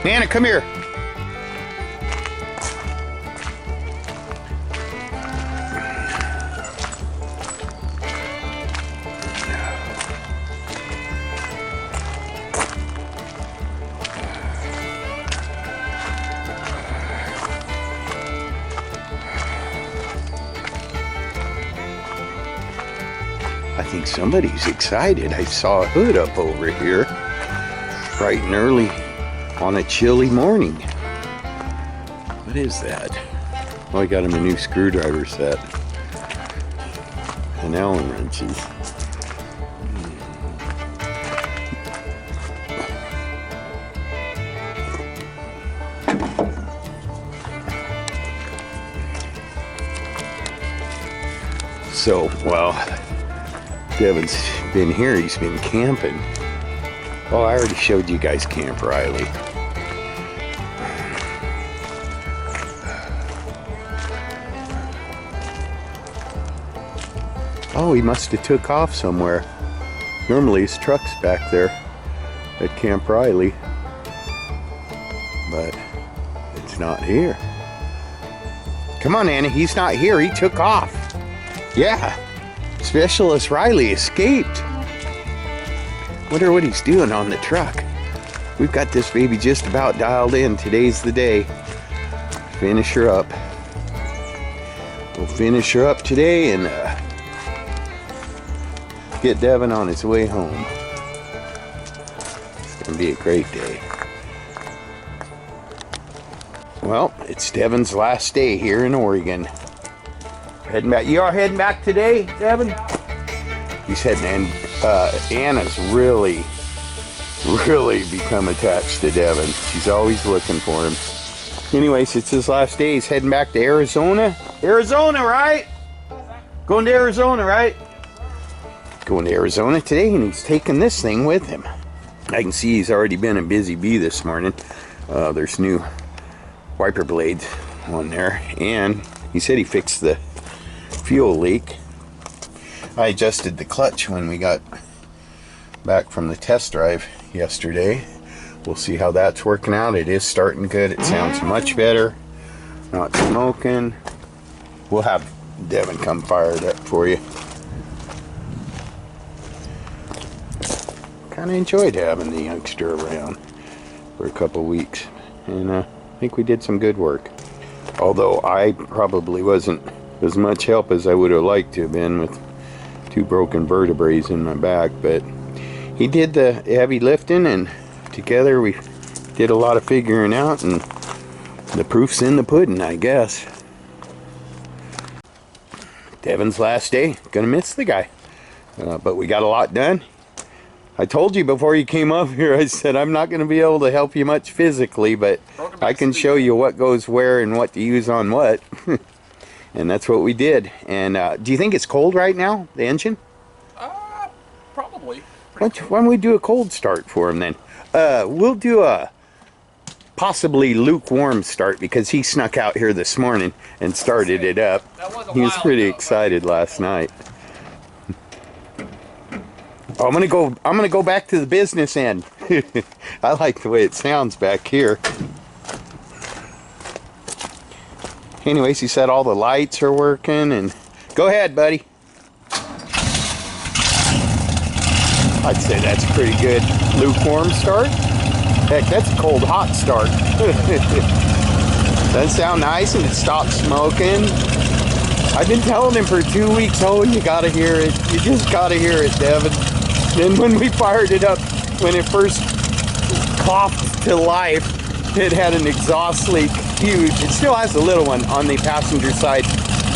Nana, come here. I think somebody's excited. I saw a hood up over here bright and early on a chilly morning. What is that? Oh, I got him a new screwdriver set and Allen wrenches. So, well, Devon's been here, he's been camping. Oh, I already showed you guys Camp Riley. Oh, he must have took off somewhere. Normally his truck's back there at Camp Riley, but it's not here. Come on, Anna, he's not here, he took off. Yeah. Specialist Riley escaped. Wonder what he's doing on the truck. We've got this baby just about dialed in. Today's the day. Finish her up. We'll finish her up today and get Devon on his way home. It's gonna be a great day. Well, it's Devon's last day here in Oregon. Heading back. You are heading back today, Devon? He's heading in. Anna's really become attached to Devon. She's always looking for him. Anyways, it's his last day. He's heading back to Arizona. Arizona, right? Going to Arizona, right? Going to Arizona today, and he's taking this thing with him. I can see he's already been a busy bee this morning. There's new wiper blades on there, and he said he fixed the fuel leak. I adjusted the clutch when we got back from the test drive yesterday. We'll see how that's working out. It is starting good. It sounds much better. Not smoking. We'll have Devon come fire it up for you. Kind of enjoyed having the youngster around for a couple weeks, and I think we did some good work. Although I probably wasn't as much help as I would have liked to have been with 2 broken vertebrae in my back, but he did the heavy lifting, and together we did a lot of figuring out, and the proof's in the pudding, I guess. Devon's last day. Gonna miss the guy, but we got a lot done. I told you before you came up here, I said I'm not going to be able to help you much physically, but I can show you what goes where and what to use on what. And that's what we did. And do you think it's cold right now, the engine? Probably. Why don't we do a cold start for him then? We'll do a possibly lukewarm start, because he snuck out here this morning and started it up. He was pretty excited last night. Oh, I'm gonna go back to the business end. I like the way it sounds back here. Anyways, he said all the lights are working, and go ahead, buddy. I'd say that's a pretty good lukewarm start. Heck, that's a cold hot start. Doesn't sound nice, and it stopped smoking. I've been telling him for 2 weeks, oh, you gotta hear it. You just gotta hear it, Devon. Then when we fired it up, when it first coughed to life, it had an exhaust leak, huge. It still has a little one on the passenger side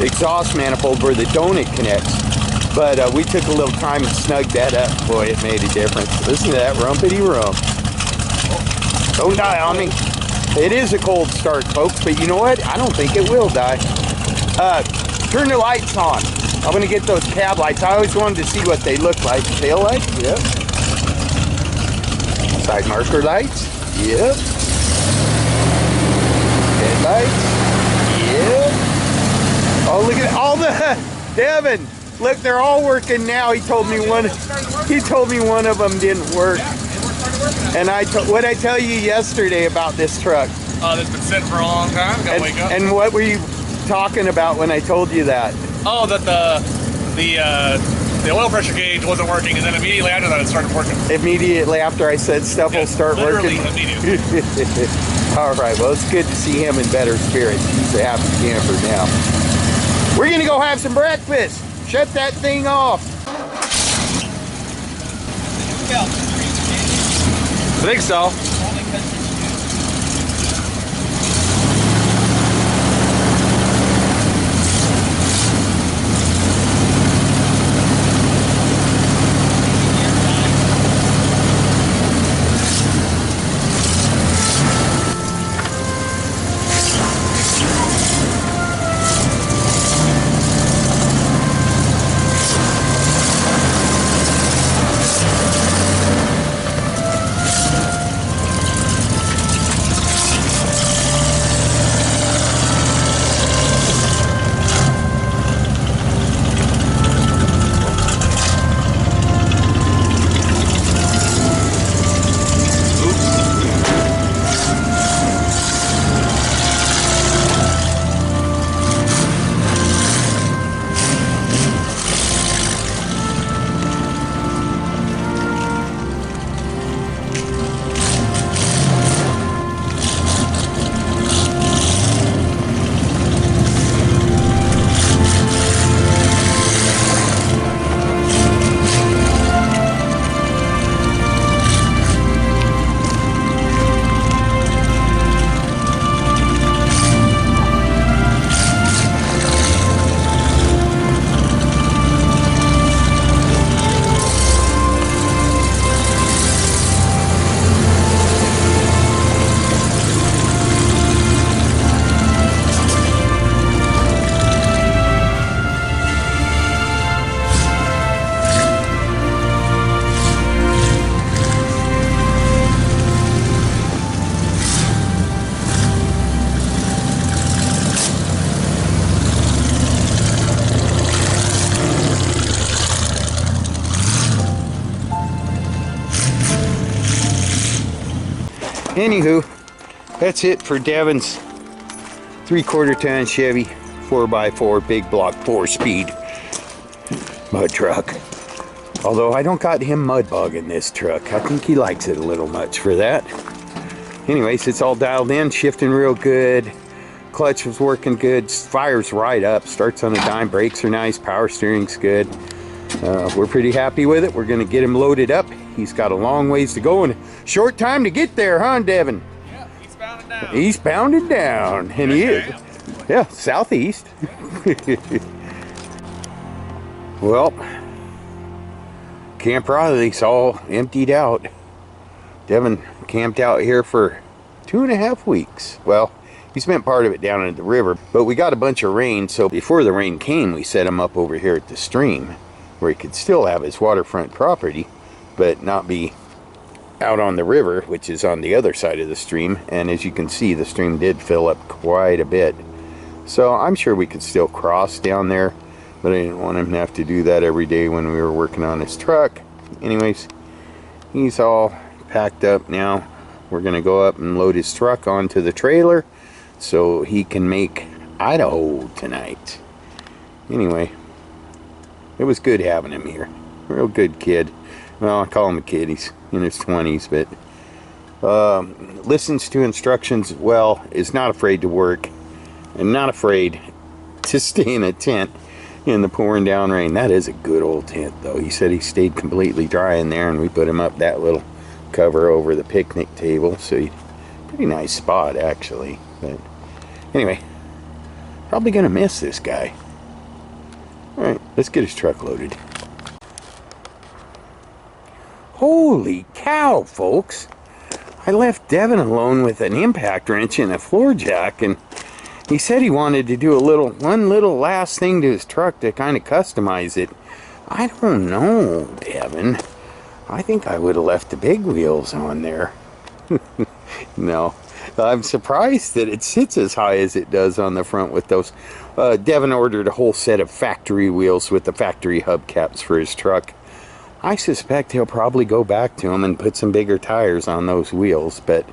exhaust manifold where the donut connects. But we took a little time and snugged that up. Boy, it made a difference. Listen to that rumpity rump. Don't die on me. It is a cold start, folks, but you know what? I don't think it will die. Turn the lights on. I'm going to get those cab lights. I always wanted to see what they look like. Tail lights? Yep. Side marker lights? Yep. Headlights? Yep. Oh, look at all the... Devon, look, they're all working now. He told me one of them didn't work. And what I tell you yesterday about this truck? Oh, that's been sitting for a long time. Gotta wake up. And what were you talking about when I told you that? Oh, that the oil pressure gauge wasn't working, and then immediately after that, it started working. Immediately after I said stuff will start working? Literally immediately. All right, well, it's good to see him in better spirits. He's a happy camper now. We're going to go have some breakfast. Shut that thing off. I think so. Anywho, that's it for Devon's 3/4 ton Chevy 4x4 big block 4-speed mud truck. Although I don't got him mud bogging this truck. I think he likes it a little much for that. Anyways, it's all dialed in, shifting real good. Clutch was working good, fires right up, starts on a dime, brakes are nice, power steering's good. We're pretty happy with it. We're gonna get him loaded up. He's got a long ways to go and a short time to get there, huh, Devon? Yeah, eastbound and down. Eastbound and down, and he is. Yeah, southeast. Well, Camp Riley's all emptied out. Devon camped out here for 2.5 weeks. Well, he spent part of it down at the river, but we got a bunch of rain, so before the rain came, we set him up over here at the stream, where he could still have his waterfront property, but not be out on the river, which is on the other side of the stream. And as you can see, the stream did fill up quite a bit. So I'm sure we could still cross down there, but I didn't want him to have to do that every day when we were working on his truck. Anyways, he's all packed up now. We're gonna go up and load his truck onto the trailer so he can make Idaho tonight. Anyway, it was good having him here. Real good kid. Well, I call him a kid. He's in his 20s, but listens to instructions well, is not afraid to work, and not afraid to stay in a tent in the pouring down rain. That is a good old tent, though. He said he stayed completely dry in there, and we put him up that little cover over the picnic table, so pretty nice spot, actually. But anyway, probably gonna miss this guy. All right, let's get his truck loaded. Holy cow, folks. I left Devon alone with an impact wrench and a floor jack, and he said he wanted to do one little last thing to his truck to kind of customize it. I don't know, Devon. I think I would have left the big wheels on there. No, I'm surprised that it sits as high as it does on the front with those. Devon ordered a whole set of factory wheels with the factory hubcaps for his truck. I suspect he'll probably go back to them and put some bigger tires on those wheels. But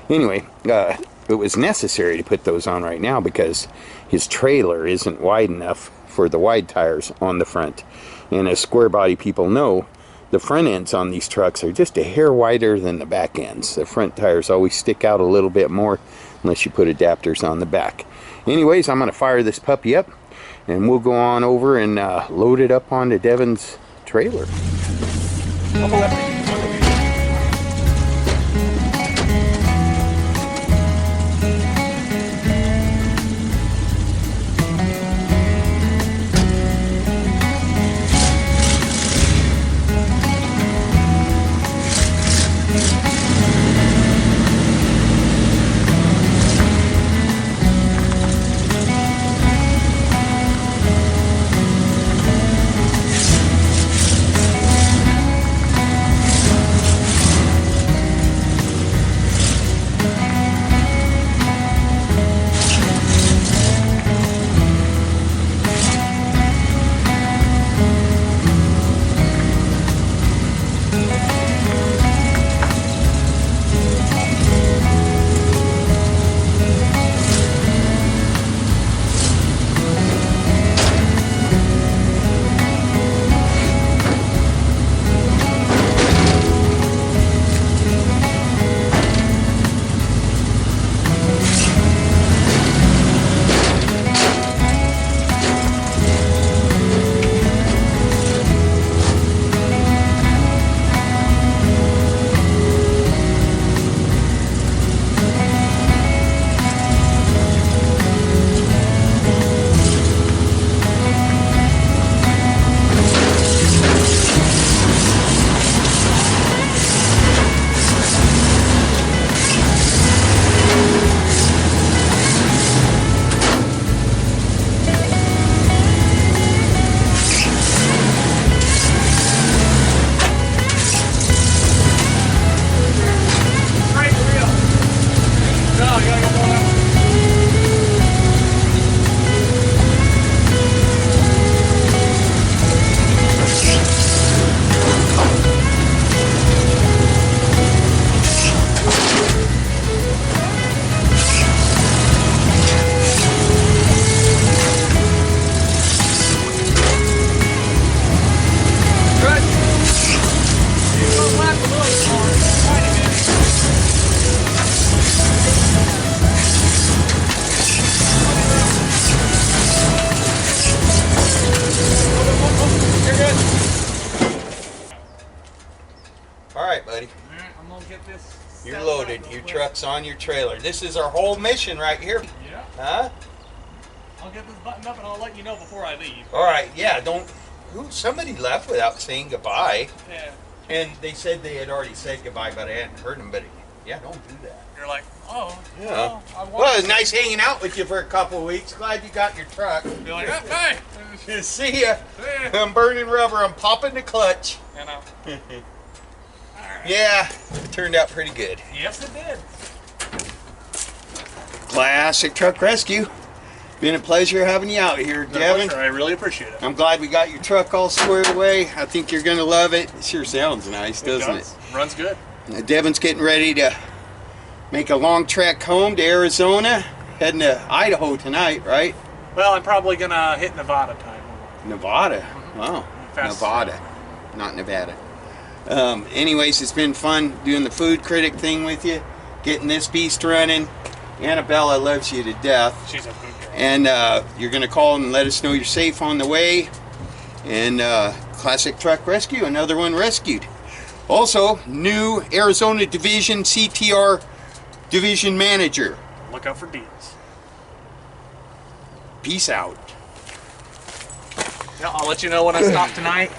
anyway, it was necessary to put those on right now because his trailer isn't wide enough for the wide tires on the front. And as square body people know, the front ends on these trucks are just a hair wider than the back ends. The front tires always stick out a little bit more unless you put adapters on the back. Anyways, I'm going to fire this puppy up and we'll go on over and load it up onto Devon's trailer. Alright, buddy. I'm gonna get this. You're loaded. Your truck's on your trailer. This is our whole mission right here. Yeah. Huh? I'll get this buttoned up and I'll let you know before I leave. Alright, yeah, don't... Somebody left without saying goodbye. Yeah. And they said they had already said goodbye, but I hadn't heard them. But yeah, don't do that. You're like, oh. Yeah. Well, Well, it was nice hanging out with you for a couple of weeks. Glad you got your truck. Be like, oh, hey. See ya. Yeah. I'm burning rubber. I'm popping the clutch. You know. Yeah, it turned out pretty good. Yes, it did. Classic truck rescue. Been a pleasure having you out here, Devon. I really appreciate it. I'm glad we got your truck all squared away. I think you're going to love it. It sure sounds nice, doesn't it? Runs good. Devon's getting ready to make a long trek home to Arizona. Heading to Idaho tonight, right? Well, I'm probably gonna hit Nevada time. Nevada. Wow. Fast. Nevada. Not Nevada. Anyways, it's been fun doing the food critic thing with you, getting this beast running. Annabella loves you to death. She's a good girl. And you're going to call and let us know you're safe on the way. And Classic Truck Rescue, another one rescued. Also, new Arizona Division CTR Division Manager. Look out for deals. Peace out. Yeah, I'll let you know when I stop tonight.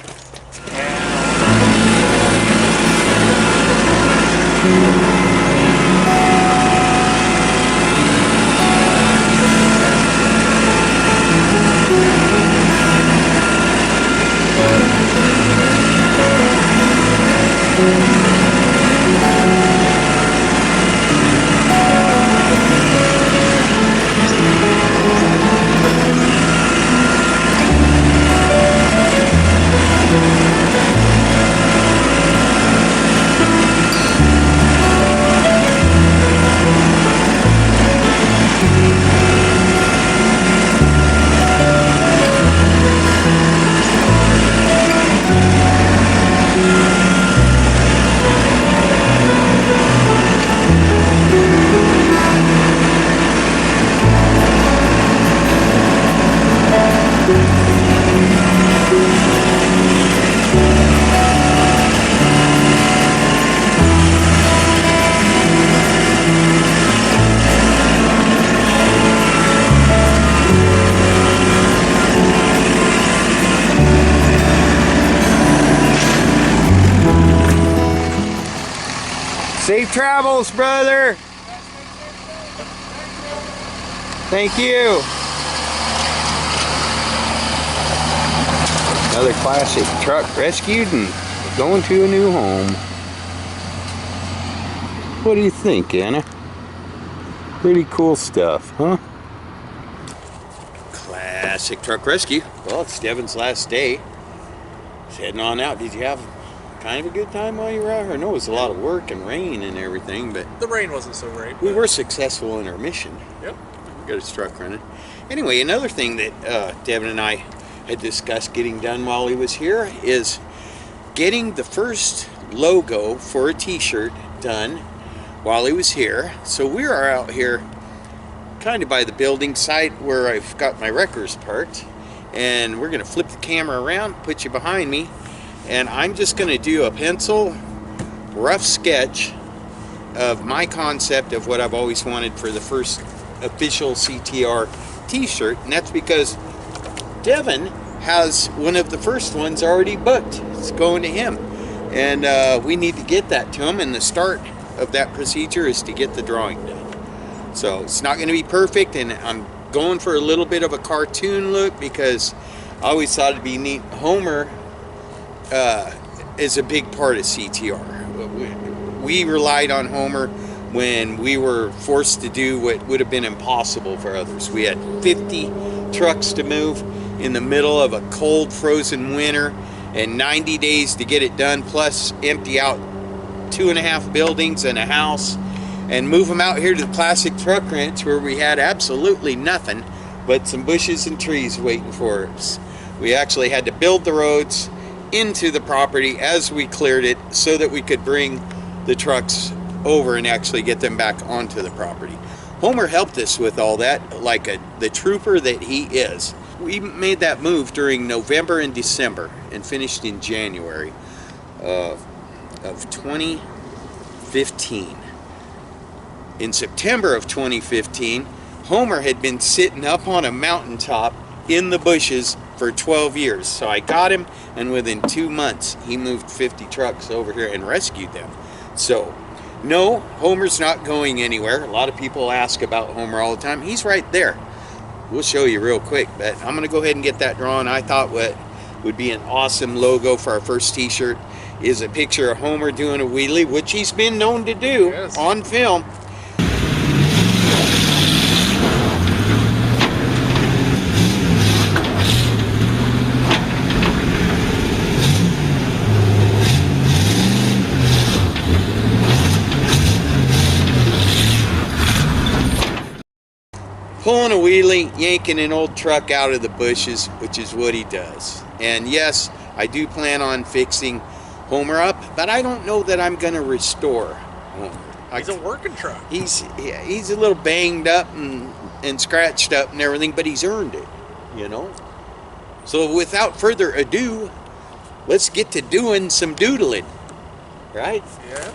Safe travels, brother. Thank you. Another classic truck rescued and going to a new home. What do you think, Anna? Pretty cool stuff, huh? Classic truck rescue. Well, it's Devon's last day. He's heading on out. Did you have kind of a good time while you were out here? I know it was a lot of work and rain and everything, but The rain wasn't so great. we were successful in our mission. Yep. We got his truck running. Anyway, another thing that Devon and I had discussed getting done while he was here is getting the first logo for a t-shirt done while he was here. So we are out here kind of by the building site where I've got my wreckers parked, and we're going to flip the camera around, put you behind me, and I'm just going to do a pencil rough sketch of my concept of what I've always wanted for the first official CTR t-shirt, and that's because Devon has one of the first ones already booked. It's going to him, and we need to get that to him, and the start of that procedure is to get the drawing done. So it's not going to be perfect, and I'm going for a little bit of a cartoon look because I always thought it'd be neat. Homer is a big part of CTR. We relied on Homer when we were forced to do what would have been impossible for others. We had 50 trucks to move in the middle of a cold, frozen winter and 90 days to get it done, plus empty out 2.5 buildings and a house and move them out here to the classic truck ranch where we had absolutely nothing but some bushes and trees waiting for us. We actually had to build the roads into the property as we cleared it so that we could bring the trucks over and actually get them back onto the property. Homer helped us with all that like the trooper that he is. We made that move during November and December and finished in January of 2015. In September of 2015, Homer had been sitting up on a mountaintop in the bushes for 12 years. So I got him, and within 2 months, he moved 50 trucks over here and rescued them. So, no, Homer's not going anywhere. A lot of people ask about Homer all the time. He's right there. We'll show you real quick, but I'm going to go ahead and get that drawn. I thought what would be an awesome logo for our first t-shirt is a picture of Homer doing a wheelie, which he's been known to do on film. Pulling a wheelie, yanking an old truck out of the bushes, which is what he does. And yes, I do plan on fixing Homer up, but I don't know that I'm going to restore Homer. He's a working truck. He's a little banged up and scratched up and everything, but he's earned it, you know? So without further ado, let's get to doing some doodling, right? Yeah.